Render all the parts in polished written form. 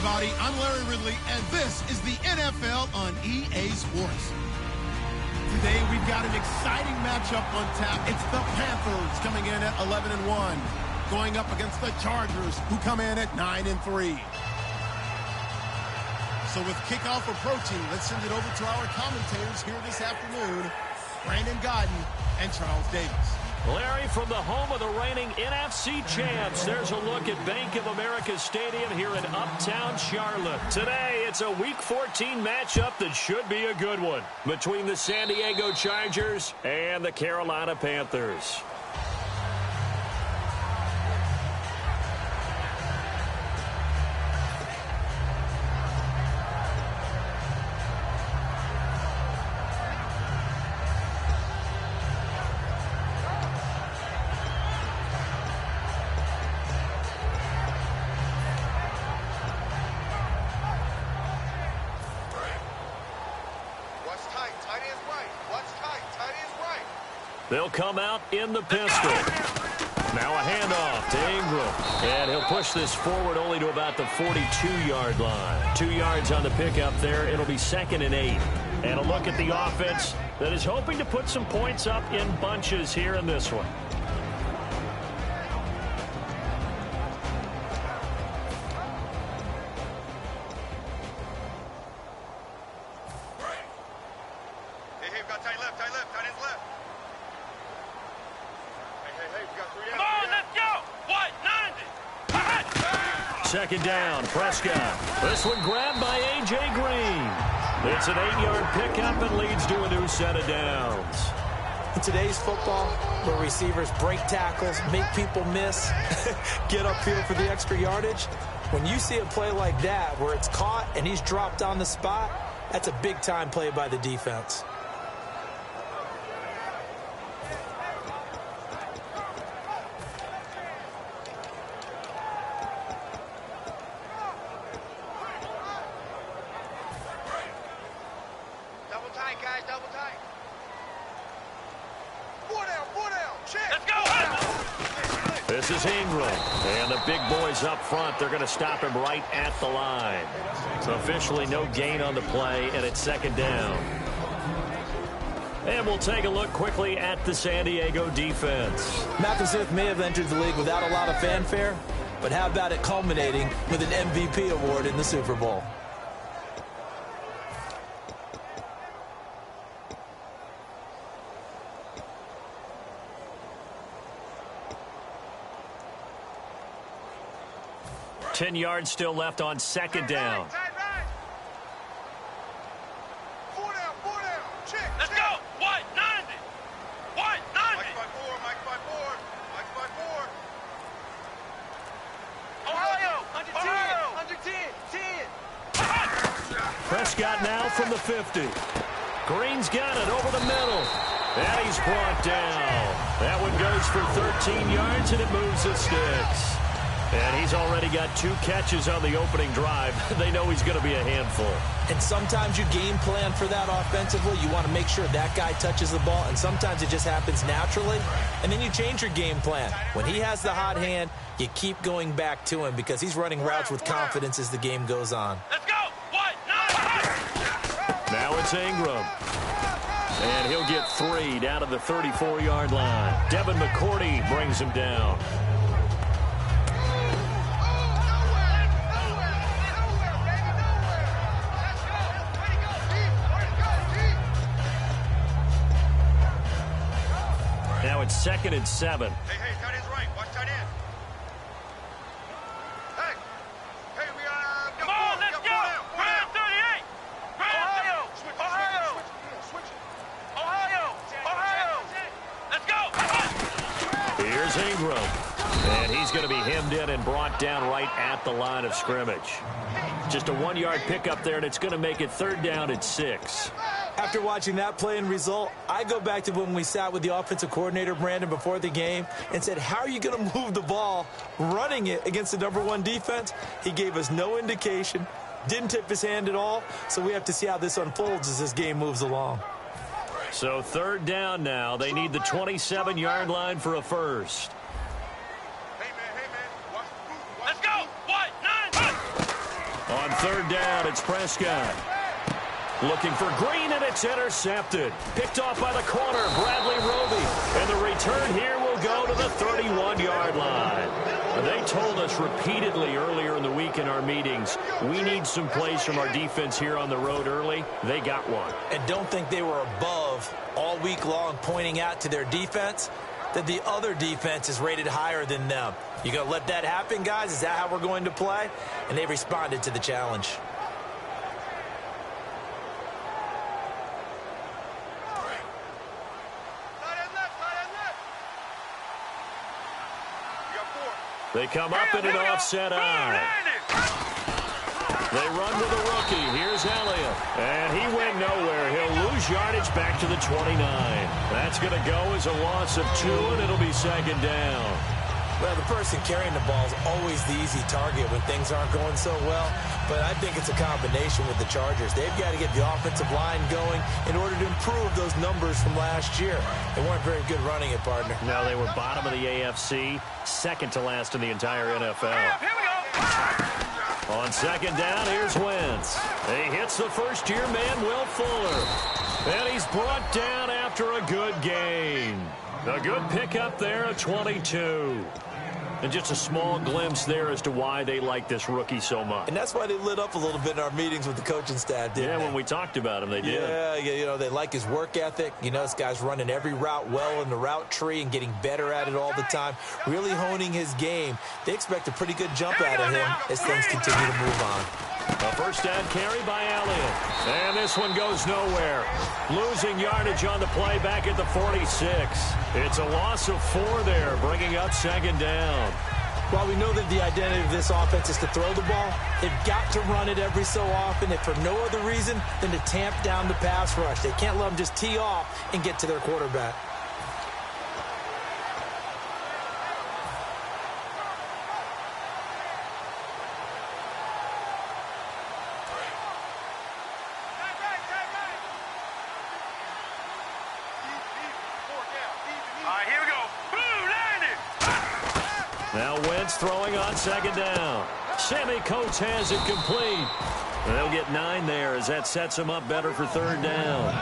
everybody. I'm Larry Ridley, and this is the NFL on EA Sports. Today, we've got an exciting matchup on tap. It's the Panthers coming in at 11-1, going up against the Chargers, who come in at 9-3. So with kickoff approaching, let's send it over to our commentators here this afternoon, Brandon Godden and Charles Davis. Larry, from the home of the reigning NFC champs, there's a look at Bank of America Stadium here in Uptown Charlotte. Today, it's a Week 14 matchup that should be a good one between the San Diego Chargers and the Carolina Panthers. They'll come out in the pistol. Now a handoff to Ingram. And he'll push this forward only to about the 42-yard line. 2 yards on the pickup there. It'll be 2nd and 8. And a look at the offense that is hoping to put some points up in bunches here in this one. Second down, Prescott. This one grabbed by A.J. Green. It's an 8-yard pickup and leads to a new set of downs. In today's football, where receivers break tackles, make people miss, get upfield for the extra yardage, when you see a play like that where it's caught and he's dropped on the spot, that's a big-time play by the defense. This is Ingram, and the big boys up front, they're going to stop him right at the line. So officially no gain on the play, and it's 2nd down. And we'll take a look quickly at the San Diego defense. Malcolm Smith may have entered the league without a lot of fanfare, but how about it culminating with an MVP award in the Super Bowl? Ten yards still left on 2nd down. Let's go. What? 90. What? 90. Mike by 4. Ohio. Under 10. Prescott now from the 50. Green's got it over the middle. And he's brought down. That one goes for 13 yards, and it moves the sticks. And he's already got 2 catches on the opening drive. They know he's going to be a handful. And sometimes you game plan for that offensively. You want to make sure that guy touches the ball, and sometimes it just happens naturally. And then you change your game plan. When he has the hot hand, you keep going back to him because he's running routes with confidence as the game goes on. Let's go. What? 9. Now it's Ingram. And he'll get 3 down to the 34-yard line. Devin McCourty brings him down. Now it's 2nd and 7. Hey, tight end's right. Watch tight end. Hey, we are. Come on, let's go. Brand 38. Ohio. Switch it. Ohio. Let's go. Here's Ingram. And he's going to be hemmed in and brought down right at the line of scrimmage. Just a 1-yard pickup there, and it's going to make it 3rd down at 6. After watching that play and result, I go back to when we sat with the offensive coordinator, Brandon, before the game and said, how are you going to move the ball running it against the #1 defense? He gave us no indication, didn't tip his hand at all, so we have to see how this unfolds as this game moves along. So 3rd down now. They need the 27-yard line for a first. Hey, man. Let's go. What? 9. On third down, it's Prescott. Looking for Green, and it's intercepted. Picked off by the corner, Bradley Roby. And the return here will go to the 31-yard line. They told us repeatedly earlier in the week in our meetings, we need some plays from our defense here on the road early. They got one. And don't think they were above all week long pointing out to their defense that the other defense is rated higher than them. You going to let that happen, guys? Is that how we're going to play? And they responded to the challenge. They come up in an offset eye. They run with a rookie. Here's Elliott. And he went nowhere. He'll lose yardage back to the 29. That's going to go as a loss of 2, and it'll be second down. Well, the person carrying the ball is always the easy target when things aren't going so well. But I think it's a combination with the Chargers. They've got to get the offensive line going in order to improve those numbers from last year. They weren't very good running it, partner. No, they were bottom of the AFC, second to last in the entire NFL. Here we go. On second down, here's Wentz. He hits the first-year man, Will Fuller. And he's brought down after a good gain. A good pickup there at 22. And just a small glimpse there as to why they like this rookie so much. And that's why they lit up a little bit in our meetings with the coaching staff, didn't they? When we talked about him, they did. Yeah, you know, they like his work ethic. You know, this guy's running every route well in the route tree and getting better at it all the time, really honing his game. They expect a pretty good jump out of him as things continue to move on. A first down carry by Elliott. And this one goes nowhere. Losing yardage on the play back at the 46. It's a loss of 4 there, bringing up second down. While we know that the identity of this offense is to throw the ball, they've got to run it every so often, if for no other reason than to tamp down the pass rush. They can't let them just tee off and get to their quarterback. Now Wentz throwing on second down. Sammy Coates has it complete. They'll get 9 there as that sets him up better for third down.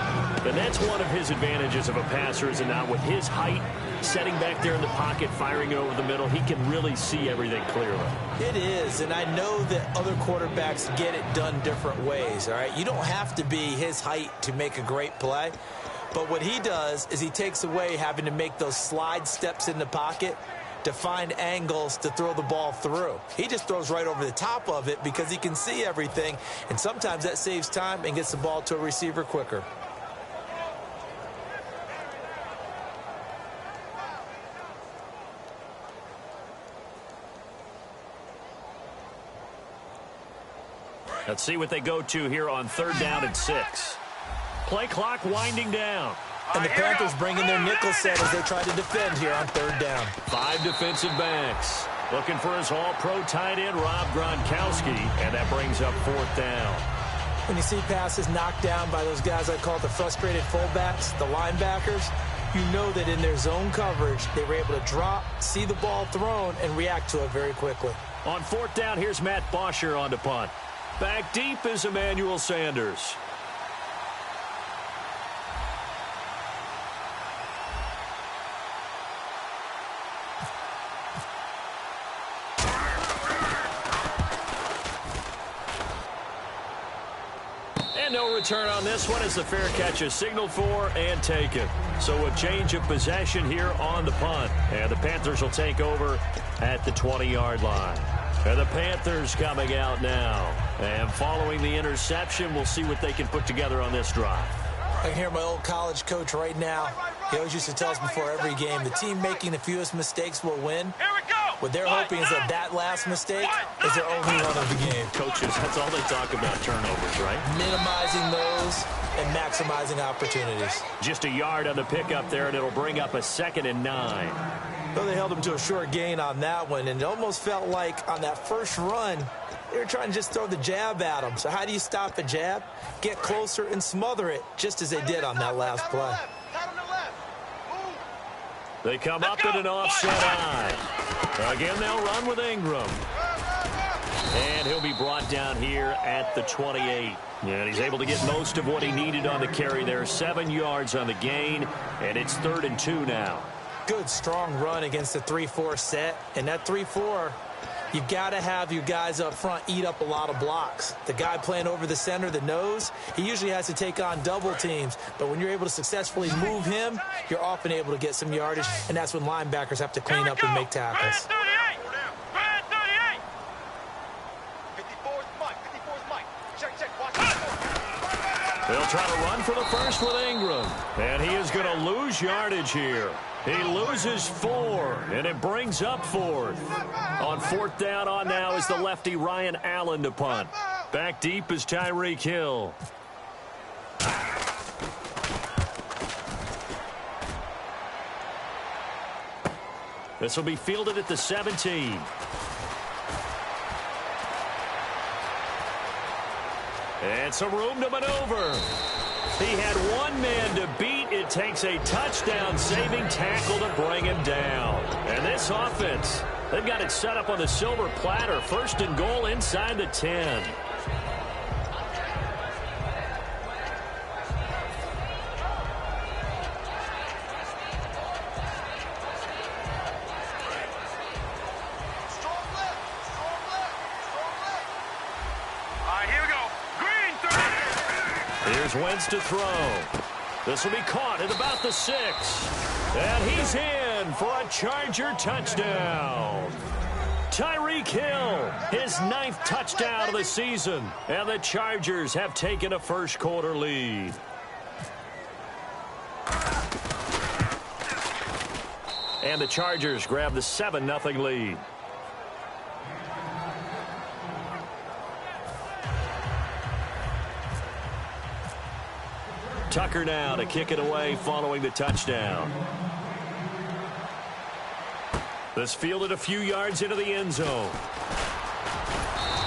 And that's one of his advantages of a passer, is it not? With his height, setting back there in the pocket, firing it over the middle, he can really see everything clearly. It is, and I know that other quarterbacks get it done different ways, all right? You don't have to be his height to make a great play. But what he does is he takes away having to make those slide steps in the pocket to find angles to throw the ball through. He just throws right over the top of it because he can see everything, and sometimes that saves time and gets the ball to a receiver quicker. Let's see what they go to here on third down and 6. Play clock winding down. And the Panthers bring in their nickel set as they try to defend here on third down. 5 defensive backs. Looking for his all-pro tight end, Rob Gronkowski, and that brings up fourth down. When you see passes knocked down by those guys I call the frustrated fullbacks, the linebackers, you know that in their zone coverage, they were able to drop, see the ball thrown, and react to it very quickly. On fourth down, here's Matt Bosher on to punt. Back deep is Emmanuel Sanders. No return on this one as the fair catch is signaled for and taken. So a change of possession here on the punt. And the Panthers will take over at the 20-yard line. And the Panthers coming out now. And following the interception, we'll see what they can put together on this drive. I can hear my old college coach right now. He always used to tell us before every game, the team making the fewest mistakes will win. Here we go. What they're hoping is that last mistake is their only run of the game. Coaches, that's all they talk about, turnovers, right? Minimizing those and maximizing opportunities. Just a yard on the pickup there, and it'll bring up a 2nd and 9. Well, they held him to a short gain on that one, and it almost felt like on that first run, they were trying to just throw the jab at him. So how do you stop a jab? Get closer and smother it, just as they did on that last play. They come up in an offset eye. Again, they'll run with Ingram. And he'll be brought down here at the 28. And he's able to get most of what he needed on the carry there. 7 yards on the gain, and it's 3rd and 2 now. Good, strong run against the 3-4 set. And that 3-4, you've got to have your guys up front eat up a lot of blocks. The guy playing over the center, the nose, he usually has to take on double teams. But when you're able to successfully move him, you're often able to get some yardage, and that's when linebackers have to clean up and make tackles. They'll try to run for the first with Ingram. And he is going to lose yardage here. He loses 4, and it brings up 4th. On 4th down on now is the lefty Ryan Allen to punt. Back deep is Tyreek Hill. This will be fielded at the 17. And some room to maneuver. He had one man to beat. It takes a touchdown-saving tackle to bring him down. And this offense, they've got it set up on the silver platter. 1st and goal inside the 10. Wentz to throw. This will be caught at about the 6. And he's in for a Charger touchdown. Tyreek Hill, his 9th touchdown of the season. And the Chargers have taken a first-quarter lead. And the Chargers grab the 7-0 lead. Tucker now to kick it away following the touchdown. This fielded a few yards into the end zone.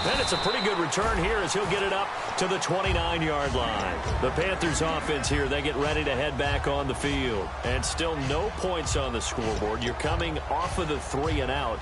And it's a pretty good return here as he'll get it up to the 29-yard line. The Panthers offense here, they get ready to head back on the field. And still no points on the scoreboard. You're coming off of the 3 and out.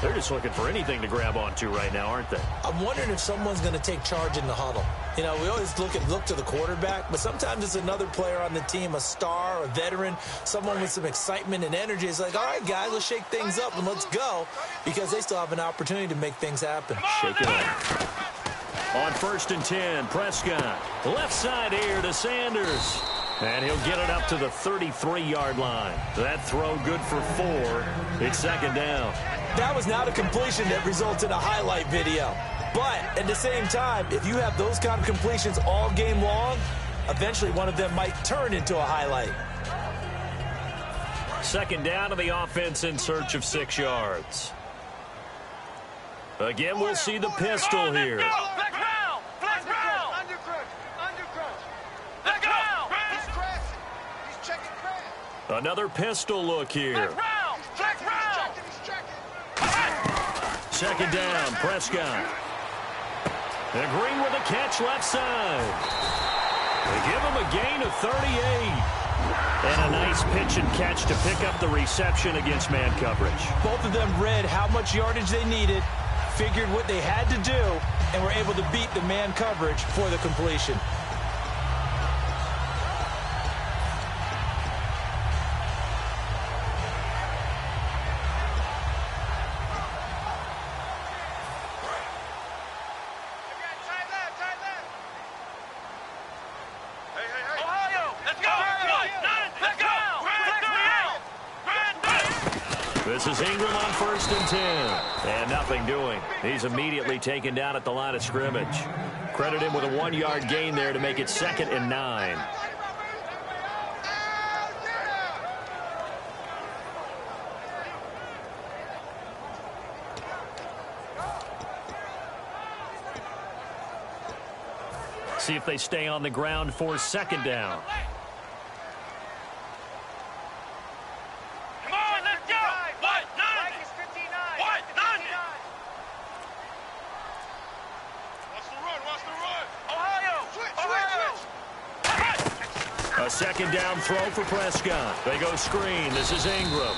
They're just looking for anything to grab onto right now, aren't they? I'm wondering if someone's going to take charge in the huddle. You know, we always look to the quarterback, but sometimes it's another player on the team, a star, a veteran, someone with some excitement and energy. It's like, all right, guys, let's shake things up and let's go, because they still have an opportunity to make things happen. Shake it up. On 1st and 10, Prescott. Left side here to Sanders. And he'll get it up to the 33-yard line. That throw good for 4. It's 2nd down. That was not a completion that results in a highlight video. But at the same time, if you have those kind of completions all game long, eventually one of them might turn into a highlight. 2nd down to the offense in search of 6 yards. Again, we'll see the pistol here. Another pistol look here. 2nd down, Prescott. And Green with a catch left side. They give him a gain of 38. And a nice pitch and catch to pick up the reception against man coverage. Both of them read how much yardage they needed, figured what they had to do, and were able to beat the man coverage for the completion. This is Ingram on 1st and 10. And nothing doing. He's immediately taken down at the line of scrimmage. Credit him with a 1-yard gain there to make it 2nd and 9. See if they stay on the ground for 2nd down. A 2nd down throw for Prescott. They go screen. This is Ingram.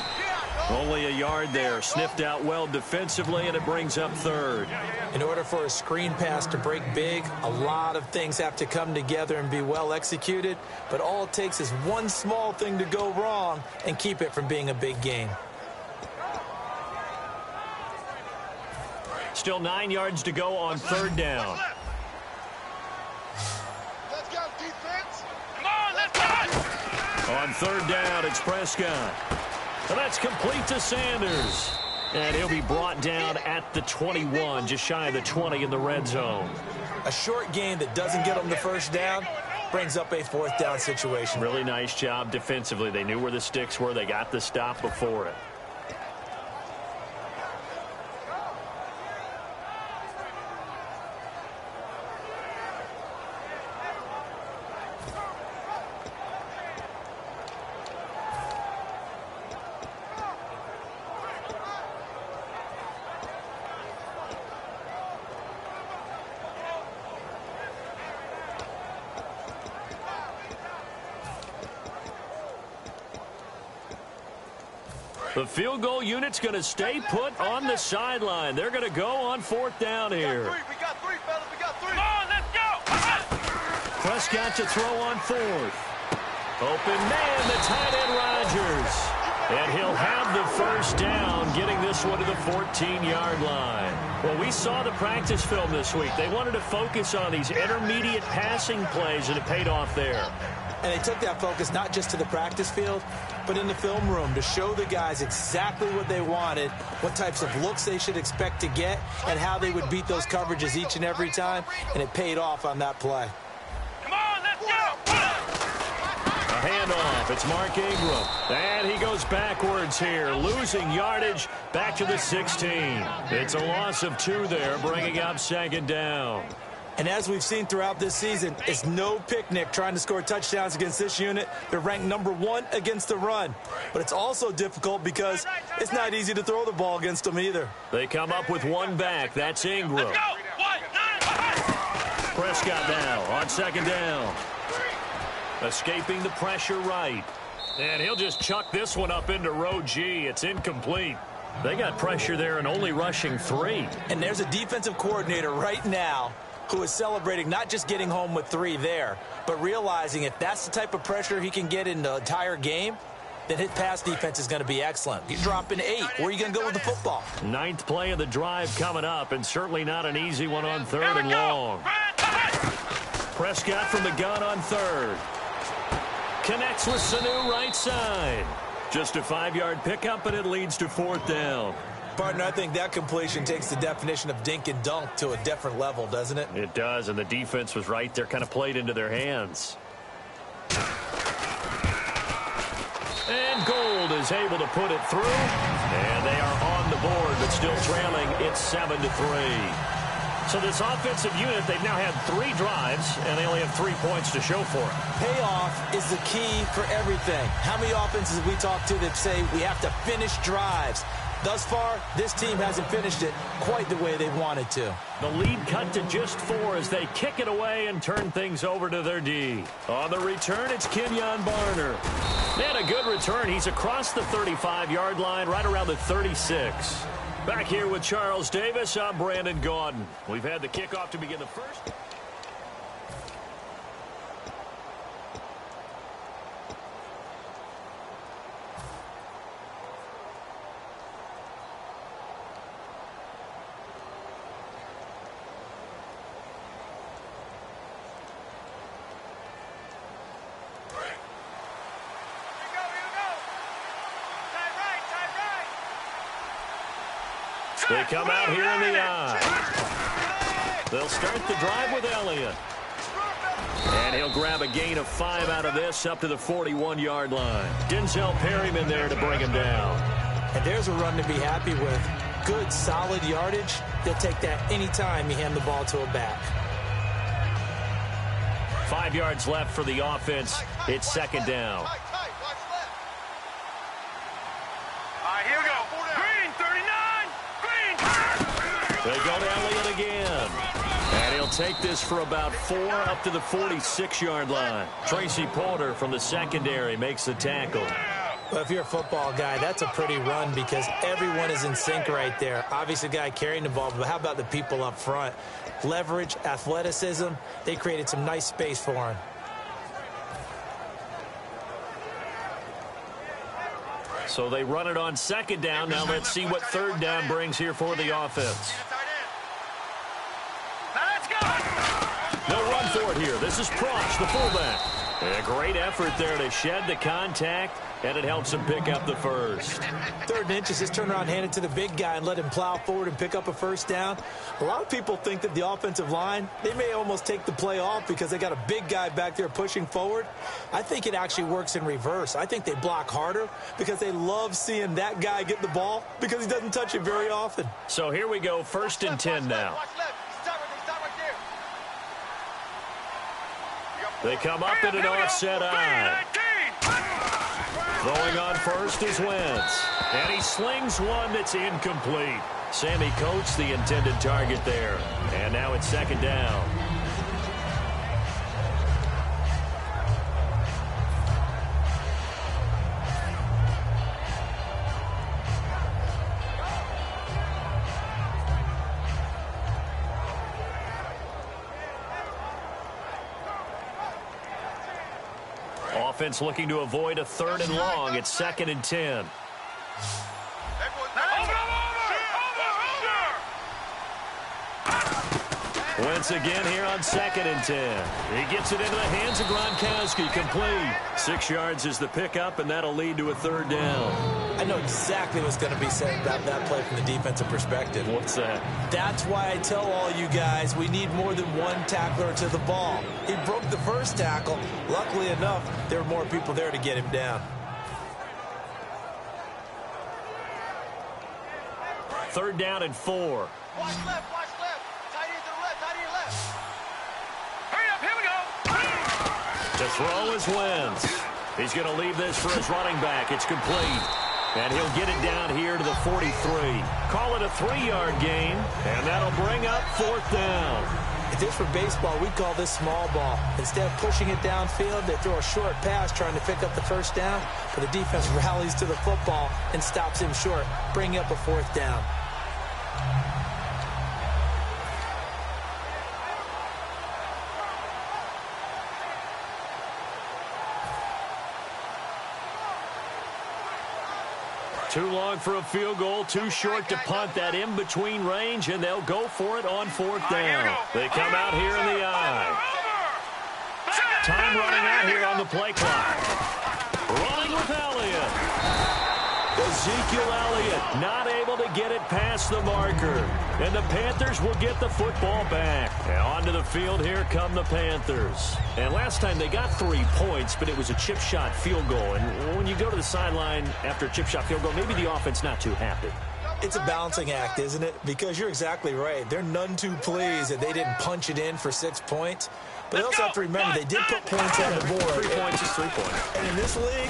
Only a yard there. Sniffed out well defensively, and it brings up third. In order for a screen pass to break big, a lot of things have to come together and be well executed. But all it takes is one small thing to go wrong and keep it from being a big game. Still 9 yards to go on third down. Let's go, defense. Come on, let's go. On third down, it's Prescott. And that's complete to Sanders. And he'll be brought down at the 21, just shy of the 20 in the red zone. A short game that doesn't get them the first down brings up a fourth down situation. Really nice job defensively. They knew where the sticks were. They got the stop before it. The field goal unit's going to stay put on the sideline. They're going to go on fourth down here. We got three, fellas. We got three. Come on, let's go. Prescott to throw on fourth. Open man, the tight end Rodgers. And he'll have the first down, getting this one to the 14-yard line. Well, we saw the practice film this week. They wanted to focus on these intermediate passing plays, and it paid off there. And they took that focus not just to the practice field, but in the film room to show the guys exactly what they wanted, what types of looks they should expect to get, and how they would beat those coverages each and every time, and it paid off on that play. Come on, let's go. A handoff. It's Mark Ingram. And he goes backwards here, losing yardage back to the 16. It's a loss of 2 there, bringing up second down. And as we've seen throughout this season, it's no picnic trying to score touchdowns against this unit. They're ranked number 1 against the run. But it's also difficult because it's not easy to throw the ball against them either. They come up with one back. That's Ingram. Let's go. 1-9. Prescott now on second down. Escaping the pressure right. And he'll just chuck this one up into row G. It's incomplete. They got pressure there and only rushing 3. And there's a defensive coordinator right now who is celebrating not just getting home with 3 there, but realizing if that's the type of pressure he can get in the entire game, then his pass defense is going to be excellent. You're dropping 8. Where are you going to go with the football? 9th play of the drive coming up, and certainly not an easy one on third and long. Prescott from the gun on third. Connects with Sanu right side. Just a 5-yard pickup, and it leads to fourth down. Partner, I think that completion takes the definition of dink and dunk to a different level, doesn't it? It does, and the defense was right there, kind of played into their hands. And Gold is able to put it through, and they are on the board, but still trailing. It's 7-3. So this offensive unit, they've now had 3 drives, and they only have 3 points to show for it. Payoff is the key for everything. How many offenses have we talked to that say we have to finish drives? Thus far, this team hasn't finished it quite the way they wanted to. The lead cut to just 4 as they kick it away and turn things over to their D. On the return, it's Kenyon Barner. And a good return. He's across the 35-yard line, right around the 36. Back here with Charles Davis, I'm Brandon Gaudin. We've had the kickoff to begin the first. They come out here in the eye. They'll start the drive with Elliott. And he'll grab a gain of 5 out of this up to the 41-yard line. Denzel Perryman there to bring him down. And there's a run to be happy with. Good, solid yardage. They'll take that anytime you hand the ball to a back. 5 yards left for the offense. It's second down. Here we go. Green, 39. Green. They go to Elliott again. And he'll take this for about 4 up to the 46-yard line. Tracy Porter from the secondary makes the tackle. Well, if you're a football guy, that's a pretty run because everyone is in sync right there. Obviously, the guy carrying the ball, but how about the people up front? Leverage, athleticism, they created some nice space for him. So they run it on second down. Now let's see what third down brings here for the offense. No run for it here. This is Proch, the fullback. A great effort there to shed the contact, and it helps him pick up the first. 3rd and inches, just turn around, hand it to the big guy, and let him plow forward and pick up a first down. A lot of people think that the offensive line, they may almost take the play off because they got a big guy back there pushing forward. I think it actually works in reverse. I think they block harder because they love seeing that guy get the ball because he doesn't touch it very often. So here we go, 1st and 10 now. They come up in an offset eye. Throwing on first is Wentz. And he slings one that's incomplete. Sammy Coates, the intended target there. And now it's 2nd down. Offense looking to avoid a 3rd and long. It's 2nd and 10. Wentz again here on 2nd and 10. He gets it into the hands of Gronkowski. Complete. 6 yards is the pickup, and that'll lead to a 3rd down. I know exactly what's going to be said about that play from the defensive perspective. What's that? That's why I tell all you guys we need more than one tackler to the ball. He broke the first tackle. Luckily enough, there were more people there to get him down. 3rd down and 4. Watch left. Tight end to the left, tight end left. Hurry up, here we go. To throw is Wentz. He's going to leave this for his running back. It's complete. And he'll get it down here to the 43. Call it a 3-yard gain, and that'll bring up 4th down. If this were baseball, we'd call this small ball. Instead of pushing it downfield, they throw a short pass trying to pick up the first down, but the defense rallies to the football and stops him short, bringing up a 4th down. Too long for a field goal, too short to punt. That in-between range, and they'll go for it on 4th down. They come out here in the eye. Time running out here on the play clock. Running with Elliott. Ezekiel Elliott not able to get it past the marker. And the Panthers will get the football back. And onto the field, here come the Panthers. And last time they got 3 points, but it was a chip shot field goal. And when you go to the sideline after a chip shot field goal, maybe the offense not too happy. It's a balancing act, isn't it? Because you're exactly right. They're none too pleased that they didn't punch it in for 6 points. But they also have to remember they did put points on the board. 3 points is 3 points. And in this league,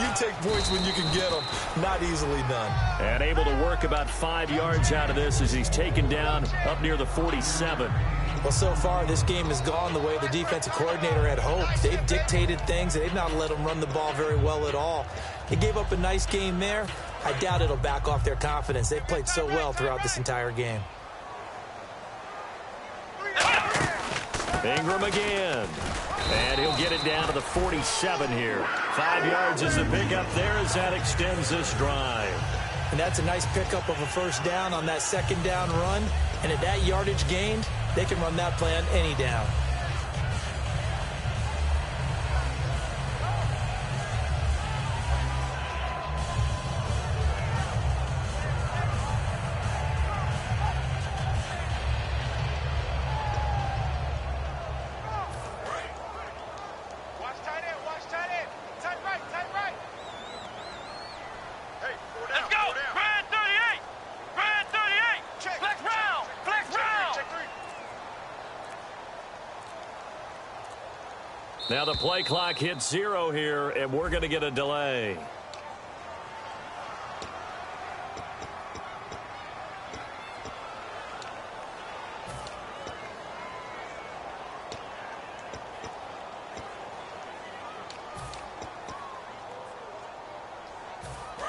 you take points when you can get them. Not easily done. And able to work about 5 yards out of this as he's taken down up near the 47. Well, so far, this game has gone the way the defensive coordinator had hoped. They've dictated things, and they've not let them run the ball very well at all. They gave up a nice game there. I doubt it'll back off their confidence. They've played so well throughout this entire game. Ingram again. And he'll get it down to the 47 here. 5 yards is the pickup there as that extends this drive. And that's a nice pickup of a first down on that 2nd down run. And at that yardage gained, they can run that play on any down. Now the play clock hits 0 here, and we're going to get a delay.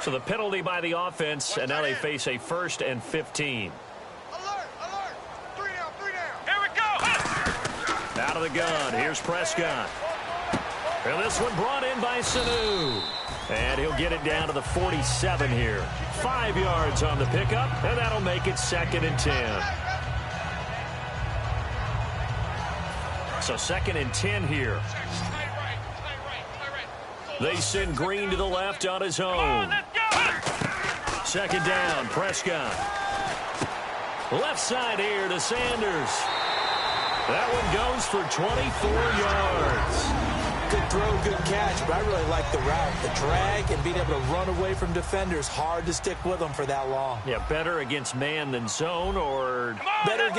So the penalty by the offense, and now they face a 1st and 15. Alert, alert. 3 down, 3 down. Here we go. Out of the gun, here's Prescott. And this one brought in by Sanu. And he'll get it down to the 47 here. 5 yards on the pickup, and that'll make it 2nd and 10. So 2nd and 10 here. They send Green to the left on his own. 2nd down, Prescott. Left side here to Sanders. That one goes for 24 yards. Good throw, good catch, but I really like the route. The drag and being able to run away from defenders. Hard to stick with them for that long. Yeah, better against man than zone, or better against